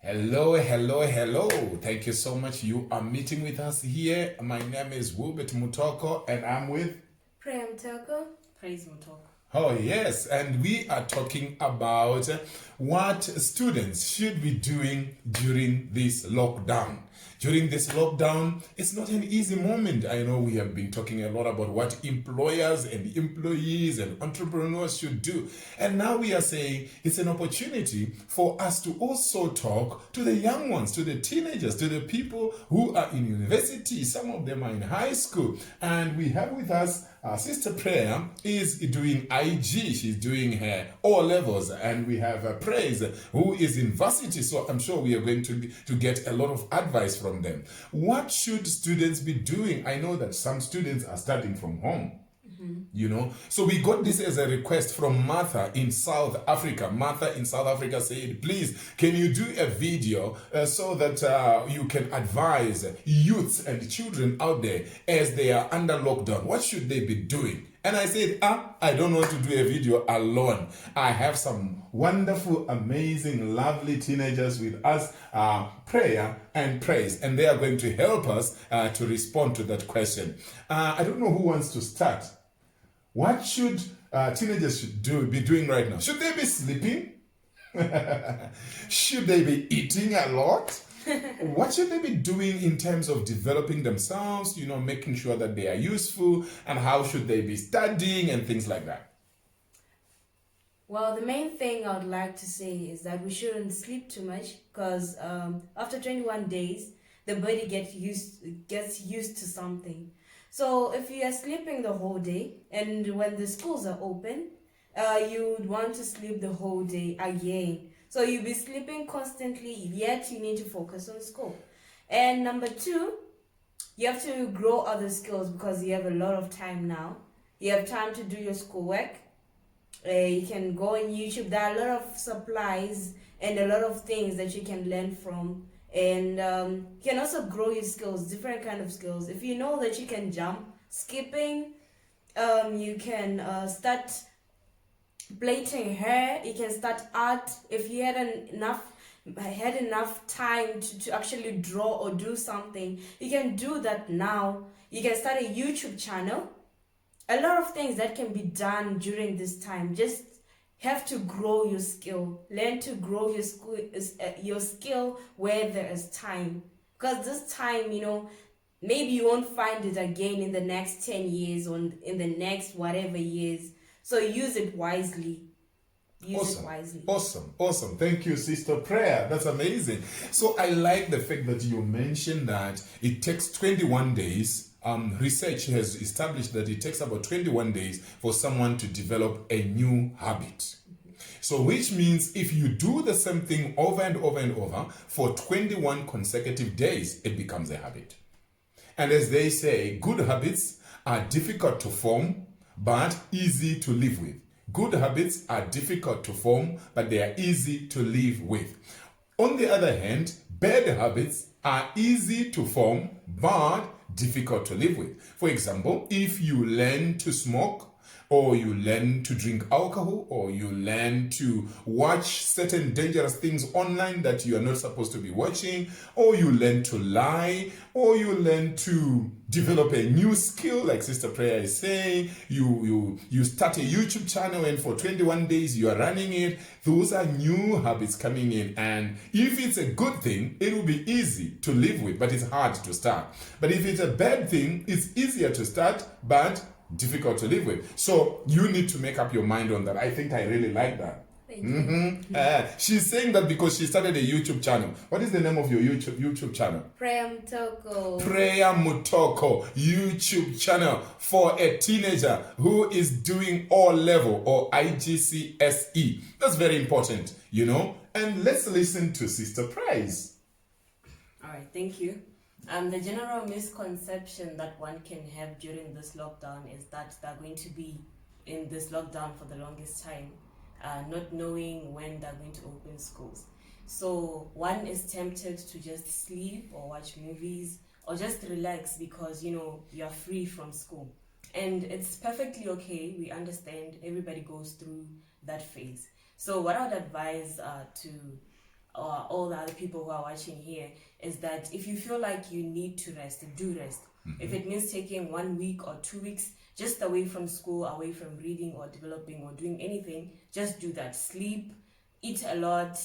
Hello, hello, hello. Thank you so much. You are meeting with us here. My name is Wilbert Mutoko and I'm with Prayer Mutoko. Praise Mutoko. Oh, yes, and we are talking about what students should be doing during this lockdown. During this lockdown, it's not an easy moment. I know we have been talking a lot about what employers and employees and entrepreneurs should do. And now we are saying it's an opportunity for us to also talk to the young ones, to the teenagers, to the people who are in university. Some of them are in high school. And we have with us Sister Prayer is doing IG. She's doing her O levels, and we have Praise who is in varsity. So I'm sure we are going to get a lot of advice from them. What should students be doing? I know that some students are studying from home. So we got this as a request from Martha in South Africa. Martha in South Africa said, please, can you do a video so that you can advise youths and children out there as they are under lockdown? What should they be doing? And I said, I don't want to do a video alone. I have some wonderful, amazing, lovely teenagers with us, Prayer and Praise, and they are going to help us to respond to that question. I don't know who wants to start. What should teenagers be doing right now? Should they be sleeping? Should they be eating a lot? What should they be doing in terms of developing themselves, making sure that they are useful, and how should they be studying and things like that? Well, the main thing I would like to say is that we shouldn't sleep too much because after 21 days, the body gets used to something. So if you are sleeping the whole day and when the schools are open, you would want to sleep the whole day again. So you'll be sleeping constantly, yet you need to focus on school. And number two, you have to grow other skills because you have a lot of time now. You have time to do your schoolwork. You can go on YouTube. There are a lot of supplies and a lot of things that you can learn from. And you can also grow your skills, different kind of skills. If you know that you can jump, skipping, you can start plaiting hair, you can start art. If you had enough time to actually draw or do something, you can do that now. You can start a YouTube channel. A lot of things that can be done during this time. Just have to grow your skill. Learn to grow your skill where there is time. Because this time, maybe you won't find it again in the next 10 years or in the next whatever years. So use it wisely. Awesome. Thank you, Sister Prayer. That's amazing. So I like the fact that you mentioned that it takes 21 days. Research has established that it takes about 21 days for someone to develop a new habit. So which means if you do the same thing over and over and over for 21 consecutive days, it becomes a habit. And as they say, good habits are difficult to form, but easy to live with. Good habits are difficult to form, but they are easy to live with. On the other hand, bad habits are easy to form, but difficult to live with. For example, if you learn to smoke, or you learn to drink alcohol, or you learn to watch certain dangerous things online that you are not supposed to be watching, or you learn to lie, or you learn to develop a new skill, like Sister Prayer is saying, you start a YouTube channel and for 21 days you are running it. Those are new habits coming in, and if it's a good thing, it will be easy to live with, but it's hard to start. But if it's a bad thing, it's easier to start, but difficult to live with. So you need to make up your mind on that. I think I really like that. Thank you. She's saying that because she started a YouTube channel. What is the name of your YouTube channel? Prayer Mutoko. Prayer Mutoko YouTube channel for a teenager who is doing O level or IGCSE. That's very important, And let's listen to Sister Praise. All right, thank you. The general misconception that one can have during this lockdown is that they're going to be in this lockdown for the longest time, not knowing when they're going to open schools. So one is tempted to just sleep or watch movies or just relax because, you're free from school. And it's perfectly okay. We understand everybody goes through that phase. So what I would advise to or all the other people who are watching here is that if you feel like you need to rest, do rest. If it means taking 1 week or 2 weeks just away from school, away from reading or developing or doing anything, just do that. Sleep, eat a lot,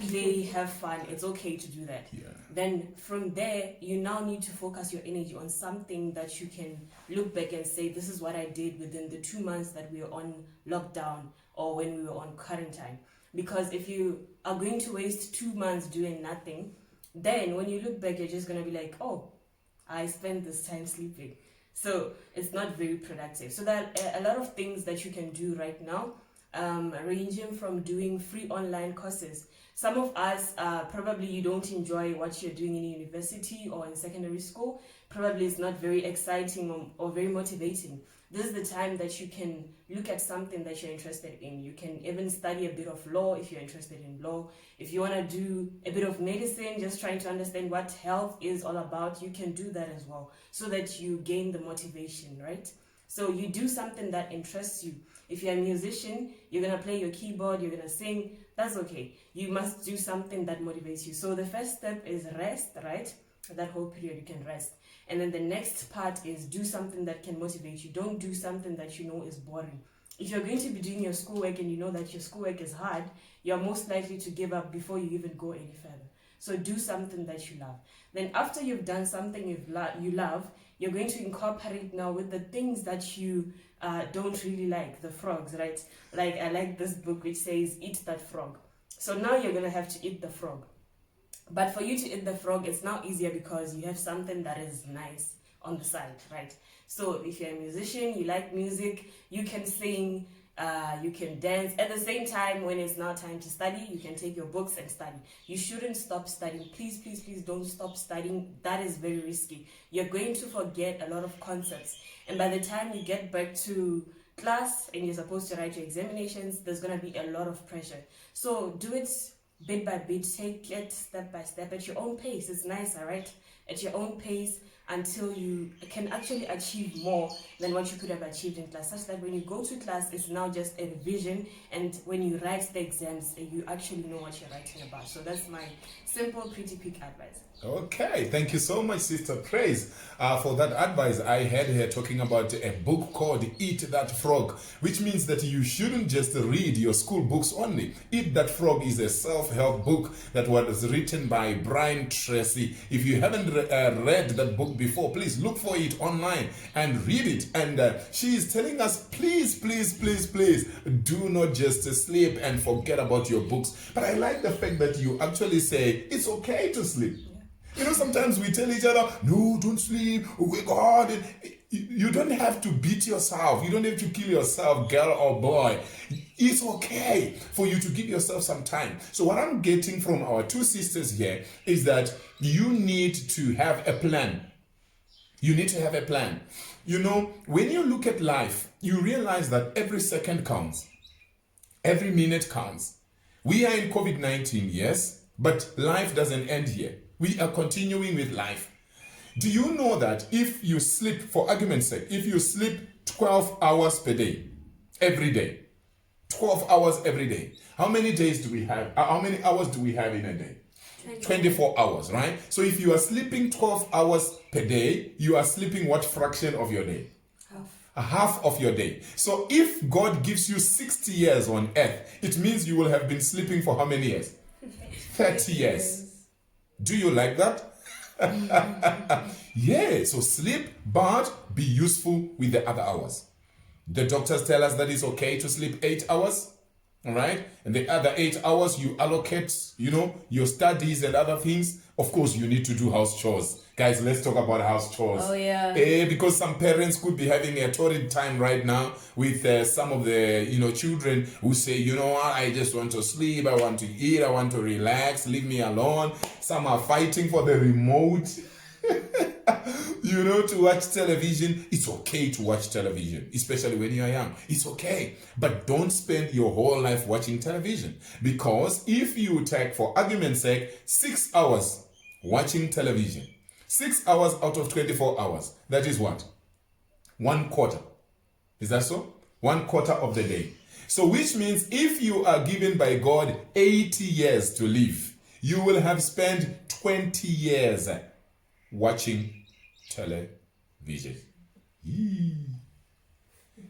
play, have fun. It's okay to do that. Yeah. Then from there, you now need to focus your energy on something that you can look back and say, this is what I did within the 2 months that we were on lockdown or when we were on quarantine. Because if you are going to waste 2 months doing nothing, then when you look back, you're just going to be like, oh, I spent this time sleeping. So it's not very productive. So there are a lot of things that you can do right now, ranging from doing free online courses. Some of us, probably you don't enjoy what you're doing in university or in secondary school. Probably it's not very exciting or very motivating. This is the time that you can look at something that you're interested in. You can even study a bit of law if you're interested in law. If you want to do a bit of medicine, just trying to understand what health is all about, you can do that as well, so that you gain the motivation, right? So you do something that interests you. If you're a musician, you're going to play your keyboard, you're going to sing, that's okay. You must do something that motivates you. So the first step is rest, right? That whole period you can rest. And then the next part is do something that can motivate you. Don't do something that you know is boring. If you're going to be doing your schoolwork and you know that your schoolwork is hard, you're most likely to give up before you even go any further. So do something that you love. Then after you've done something you love, you're going to incorporate now with the things that you don't really like, the frogs, right? Like I like this book which says, eat that frog. So now you're going to have to eat the frog. But for you to eat the frog, it's now easier because you have something that is nice on the side, right? So if you're a musician, you like music, you can sing, you can dance. At the same time, when it's now time to study, you can take your books and study. You shouldn't stop studying. Please, please, please don't stop studying. That is very risky. You're going to forget a lot of concepts. And by the time you get back to class and you're supposed to write your examinations, there's going to be a lot of pressure. So do it bit by bit, take it step by step at your own pace. It's nicer, right? At your own pace until you can actually achieve more than what you could have achieved in class, such that when you go to class, it's now just a revision, and when you write the exams, you actually know what you're writing about. So that's my simple, pretty quick advice. Okay, thank you so much, Sister Praise, for that advice. I heard her talking about a book called Eat That Frog, which means that you shouldn't just read your school books only. Eat That Frog is a self-help book that was written by Brian Tracy. If you haven't read that book before, please look for it online and read it. And she is telling us, please, please, please, please, do not just sleep and forget about your books. But I like the fact that you actually say it's okay to sleep. You know, sometimes we tell each other, no, don't sleep, wake God. You don't have to beat yourself. You don't have to kill yourself, girl or boy. It's okay for you to give yourself some time. So what I'm getting from our two sisters here is that you need to have a plan. You need to have a plan. You know, when you look at life, you realize that every second counts. Every minute counts. We are in COVID-19, yes, but life doesn't end here. We are continuing with life. Do you know that if you sleep, for argument's sake, if you sleep 12 hours per day, every day, 12 hours every day, how many days do we have? How many hours do we have in a day? 24 hours, right? So if you are sleeping 12 hours per day, you are sleeping what fraction of your day? Half of your day. So if God gives you 60 years on earth, it means you will have been sleeping for how many years? 30 years. Do you like that? Yeah, so sleep, but be useful with the other hours. The doctors tell us that it's okay to sleep 8 hours, all right? And the other 8 hours you allocate, you know, your studies and other things. Of course, you need to do house chores. Guys, let's talk about house chores. Oh, yeah. Because some parents could be having a torrid time right now with some of the, children who say, you know what, I just want to sleep, I want to eat, I want to relax, leave me alone. Some are fighting for the remote, to watch television. It's okay to watch television, especially when you're young. It's okay. But don't spend your whole life watching television. Because if you take, for argument's sake, 6 hours watching television, 6 hours out of 24 hours, that is what? 1/4. Is that so? 1/4 of the day. So which means if you are given by God 80 years to live, you will have spent 20 years watching television.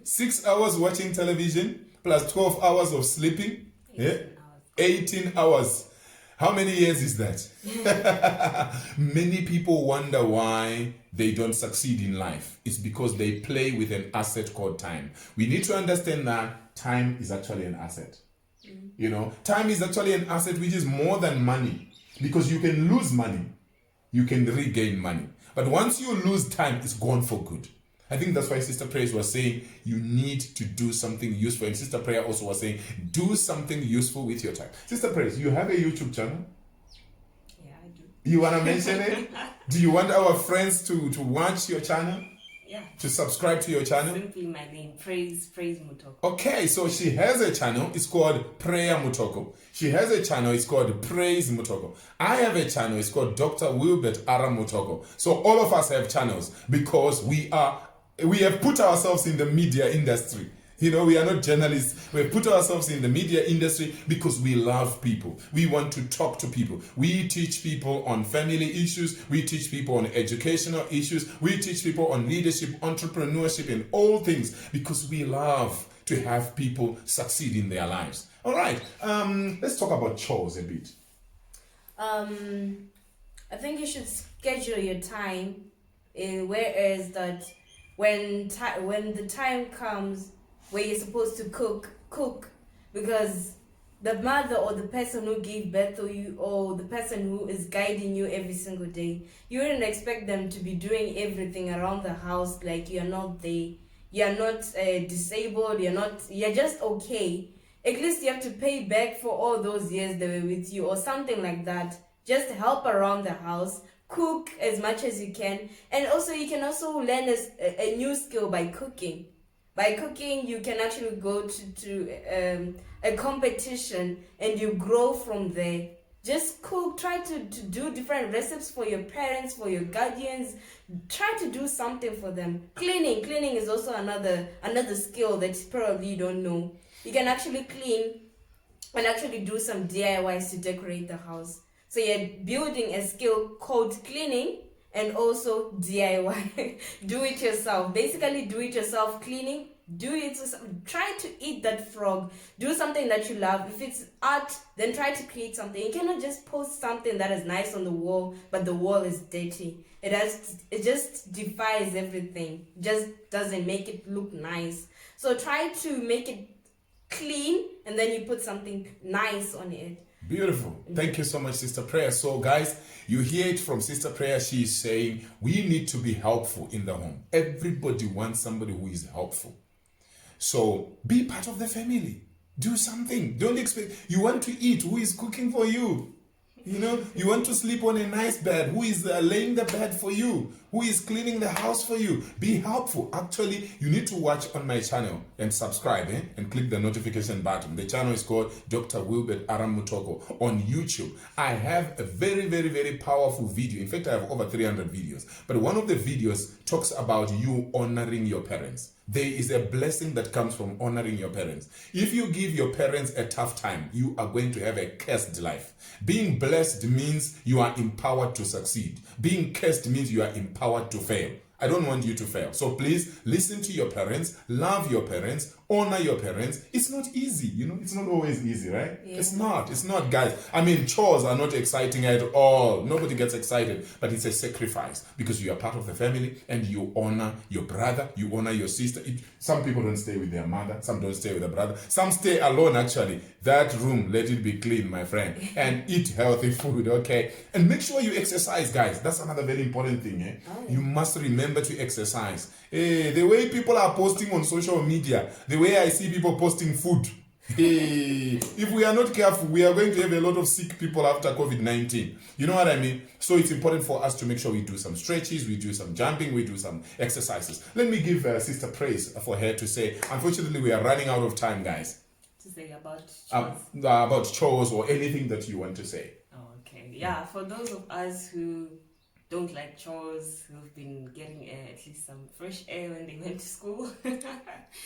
6 hours watching television plus 12 hours of sleeping. 18 hours. How many years is that? Many people wonder why they don't succeed in life. It's because they play with an asset called time. We need to understand that time is actually an asset. You know, time is actually an asset which is more than money, because you can lose money, you can regain money. But once you lose time, it's gone for good. I think that's why Sister Praise was saying you need to do something useful. And Sister Prayer also was saying do something useful with your time. Sister Praise, you have a YouTube channel? Yeah, I do. You want to mention it? Do you want our friends to watch your channel? Yeah. To subscribe to your channel? Simply my name, Praise Mutoko. Okay, so she has a channel. It's called Prayer Mutoko. She has a channel. It's called Praise Mutoko. I have a channel. It's called Dr. Wilbert Aram Mutoko. So all of us have channels because we have put ourselves in the media industry. You know, we are not journalists. We have put ourselves in the media industry because we love people. We want to talk to people. We teach people on family issues. We teach people on educational issues. We teach people on leadership, entrepreneurship, and all things because we love to have people succeed in their lives. All right. Let's talk about chores a bit. I think you should schedule your time, whereas that when the time comes where you're supposed to cook, because the mother or the person who gave birth to you or the person who is guiding you every single day, you wouldn't expect them to be doing everything around the house. Like you're not there, you're not disabled, you're just okay. At least you have to pay back for all those years they were with you or something like that. Just help around the house, cook as much as you can, and also you can also learn a new skill by cooking. By cooking, you can actually go to a competition and you grow from there. Just cook, try to do different recipes for your parents, for your guardians. Try to do something for them. Cleaning is also another skill that probably you don't know. You can actually clean and actually do some DIYs to decorate the house. So you're building a skill called cleaning and also DIY. Do it yourself. Basically, do it yourself cleaning. Do it yourself. Try to eat that frog. Do something that you love. If it's art, then try to create something. You cannot just post something that is nice on the wall, but the wall is dirty. It just defies everything. Just doesn't make it look nice. So try to make it clean, and then you put something nice on it. Beautiful. Thank you so much, Sister Prayer. So, guys, you hear it from Sister Prayer. She is saying we need to be helpful in the home. Everybody wants somebody who is helpful. So, be part of the family. Do something. Don't expect. You want to eat. Who is cooking for you? You know, you want to sleep on a nice bed. Who is laying the bed for you? Who is cleaning the house for you? Be helpful. Actually, you need to watch on my channel and subscribe and click the notification button. The channel is called Dr. Wilbert Aram Mutoko on YouTube. I have a very, very, very powerful video. In fact, I have over 300 videos. But one of the videos talks about you honoring your parents. There is a blessing that comes from honoring your parents. If you give your parents a tough time, you are going to have a cursed life. Being blessed means you are empowered to succeed. Being cursed means you are empowered to fail. I don't want you to fail. So please listen to your parents, love your parents, honor your parents. It's not easy, you know, it's not always easy, right? Yeah. It's not, guys. I mean, chores are not exciting at all. Nobody gets excited, but it's a sacrifice because you are part of the family and you honor your brother, you honor your sister. Some people don't stay with their mother, some don't stay with their brother, some stay alone actually. That room, let it be clean, my friend, and eat healthy food, okay? And make sure you exercise, guys. That's another very important thing, eh? Oh, yeah. You must remember to exercise. The way people are posting on social media, the way I see people posting food, if we are not careful, we are going to have a lot of sick people after COVID-19. You know what I mean? So it's important for us to make sure we do some stretches, we do some jumping, we do some exercises. Let me give Sister Praise for her to say. Unfortunately, we are running out of time, guys. To say about chores? About chores or anything that you want to say. Oh, okay. Yeah, for those of us who don't like chores, who've been getting at least some fresh air when they went to school.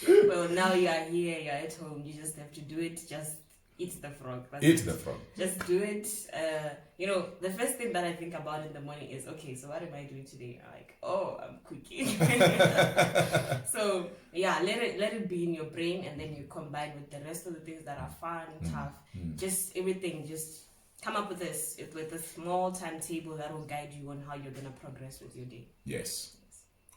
Well, now you are here, you're at home, you just have to do it. Just eat the frog. Eat the frog. Just do it. The first thing that I think about in the morning is, okay, so what am I doing today? I'm like, oh, I'm cooking. So yeah, let it be in your brain, and then you combine with the rest of the things that are fun, tough, just everything. Just come up with a small timetable that will guide you on how you're gonna progress with your day. Yes.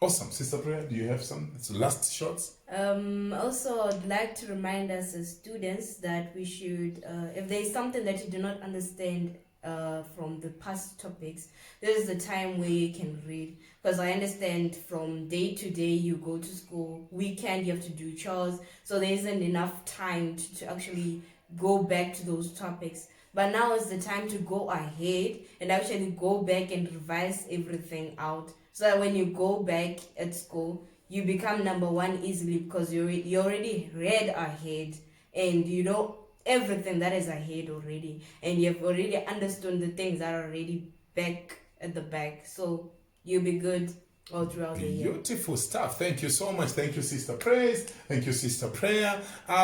Awesome. Sister Prayer, do you have some last shots? Also, I'd like to remind us as students that we should, if there is something that you do not understand from the past topics, this is the time where you can read. Because I understand from day to day you go to school, weekend you have to do chores, so there isn't enough time to actually go back to those topics. But now is the time to go ahead and actually go back and revise everything out, so that when you go back at school, you become number one easily, because you already read ahead and you know everything that is ahead already, and you've already understood the things that are already back at the back. So you'll be good all throughout the year. Beautiful stuff. Thank you so much. Thank you, Sister Praise. Thank you, Sister Prayer.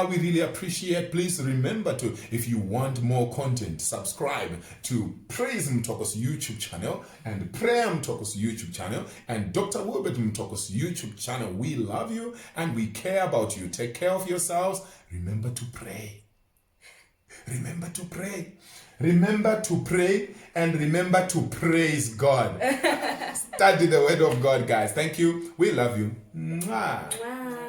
We really appreciate. Please remember to, if you want more content, subscribe to Praise Mtoko's YouTube channel and Prayer Mtoko's YouTube channel and Dr. Wilbert Mtoko's YouTube channel. We love you and we care about you. Take care of yourselves. Remember to pray. Remember to pray. Remember to pray and remember to praise God. Study the word of God, guys. Thank you. We love you. Mwah. Bye.